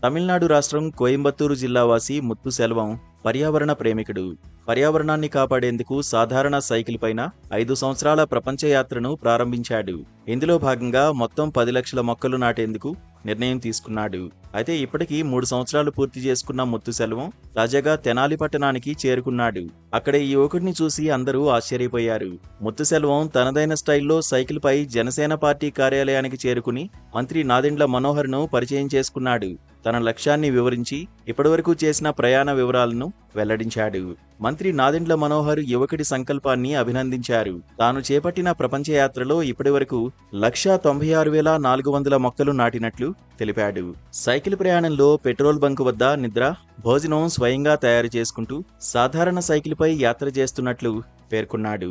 తమిళనాడు రాష్ట్రం కోయంబత్తూరు జిల్లా వాసి ముత్తుసెల్వం పర్యావరణ ప్రేమికుడు. పర్యావరణాన్ని కాపాడేందుకు సాధారణ సైకిల్ పైన 5 సంవత్సరాల ప్రపంచ యాత్రను ప్రారంభించాడు. ఇందులో భాగంగా మొత్తం 10 లక్షల మొక్కలు నాటేందుకు నిర్ణయం తీసుకున్నాడు. అయితే ఇప్పటికీ 3 సంవత్సరాలు పూర్తి చేసుకున్న ముత్తుసెల్వం తాజాగా తెనాలి పట్టణానికి చేరుకున్నాడు. అక్కడ ఈ యువకుడిని చూసి అందరూ ఆశ్చర్యపోయారు. ముత్తుసెల్వం తనదైన స్టైల్లో సైకిల్ పై జనసేన పార్టీ కార్యాలయానికి చేరుకుని మంత్రి నాదెండ్ల మనోహర్ను పరిచయం చేసుకున్నాడు. తన లక్ష్యాన్ని వివరించి ఇప్పటివరకు చేసిన ప్రయాణ వివరాలను వెల్లడించాడు. మంత్రి నాదెండ్ల మనోహర్ యువకుడి సంకల్పాన్ని అభినందించారు. తాను చేపట్టిన ప్రపంచ యాత్రలో ఇప్పటివరకు 1,96,400 మొక్కలు నాటినట్లు తెలిపాడు. సైకిల్ ప్రయాణంలో పెట్రోల్ బంక్ వద్ద నిద్ర, భోజనం స్వయంగా తయారు చేసుకుంటూ సాధారణ సైకిల్ పై యాత్ర చేస్తున్నట్లు పేర్కొన్నాడు.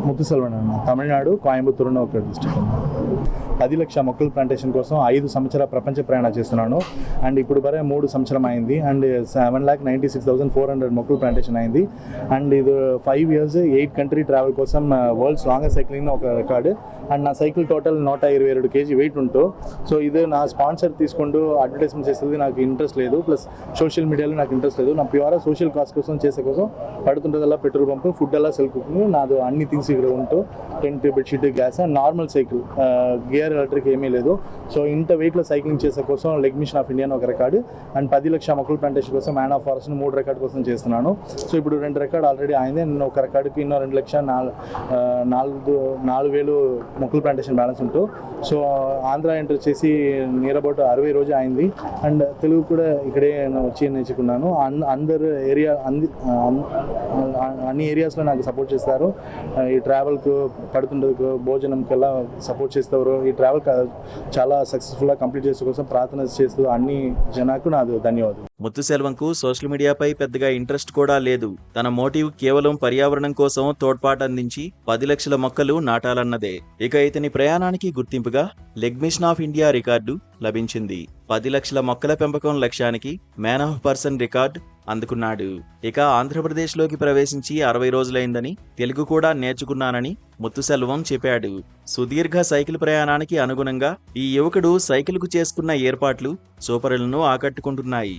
ముత్తుసెల్వన్ అన్న, తమిళనాడు కోయంబత్తూరులో ఒక డిస్ట్రిక్ట్ అన్న. 10 లక్షల మొక్కల ప్లాంటేషన్ కోసం 5 సంవత్సరాల ప్రపంచ ప్రయాణం చేస్తున్నాను. అండ్ ఇప్పుడు వరే 3 సంవత్సరం అయింది. అండ్ 7,96,400 మొక్కలు ప్లాంటేషన్ అయింది. అండ్ ఇది 5 years 8 కంట్రీ ట్రావెల్ కోసం వరల్డ్స్ లాంగెస్ట్ సైక్లింగ్ ఒక రికార్డు. అండ్ నా సైకిల్ టోటల్ 122 kg వెయిట్ ఉంటూ, సో ఇది నా స్పాన్సర్ తీసుకుంటూ అడ్వర్టైజ్మెంట్ చేసేది నాకు ఇంట్రెస్ట్ లేదు. ప్లస్ సోషల్ మీడియాలో నాకు ఇంట్రెస్ట్ లేదు. నా ప్యూర్ సోషల్ కాజ్ కోసం చేసే కోసం పడుతుంటుందల్లా పెట్రోల్ పంప్, ఫుడ్ అలా సెల్ కుకింగ్, నాది అన్ని థింగ్స్ ఇక్కడ ఉంటూ tent, bedsheet, gas and normal cycle, gear electric ఏమీ లేదు. సో ఇంత వెయిట్లో సైక్లింగ్ చేసే కోసం లెగ్ మిషన్ ఆఫ్ ఇండియా ఒక రికార్డు, అండ్ 10 లక్షల మొక్కల ప్లాంటేషన్ కోసం మ్యాన్ ఆఫ్ ఫారెస్ట్ 3 రికార్డు కోసం చేస్తున్నాను. సో ఇప్పుడు 2 రికార్డు ఆల్రెడీ అయింది. నేను ఒక రికార్డుకి ಇನ್ನೂ 2,04,000 మొక్కల ప్లాంటేషన్ బ్యాలెన్స్ ఉంటూ, సో ఆంధ్ర ఎంటర్ చేసి నియర్ అబౌట్ 60 రోజు అయింది. అండ్ తెలుగు కూడా ఇక్కడే వచ్చి నేర్చుకున్నాను. అందరు ఏరియా అన్ని ఏరియాస్లో నాకు సపోర్ట్ చేస్తారు. ఈ ట్రావెల్కు పడుతుండకు భోజనంకి ఎలా సపోర్ట్ చేస్తారు. ఈ ట్రావెల్ చాలా సక్సెస్ఫుల్గా కంప్లీట్ చేసే కోసం ప్రార్థన చేస్తూ అన్ని జనాలకు నాది ధన్యవాదాలు. ముత్తుసెల్వంకు సోషల్ మీడియాపై పెద్దగా ఇంట్రెస్ట్ కూడా లేదు. తన మోటివ్ కేవలం పర్యావరణం కోసం తోడ్పాటు అందించి 10 లక్షల మొక్కలు నాటాలన్నదే. ఇక ఇతని ప్రయాణానికి గుర్తింపుగా leg machine of India record లభించింది. 10 లక్షల మొక్కల పెంపకం లక్ష్యానికి మ్యాన్ ఆఫ్ పర్సన్ రికార్డు అందుకున్నాడు. ఇక ఆంధ్రప్రదేశ్లోకి ప్రవేశించి 60 రోజులైందని, తెలుగు కూడా నేర్చుకున్నానని ముత్తుసెల్వం చెప్పాడు. సుదీర్ఘ సైకిల్ ప్రయాణానికి అనుగుణంగా ఈ యువకుడు సైకిల్కు చేసుకున్న ఏర్పాట్లు సూపరులను ఆకట్టుకుంటున్నాయి.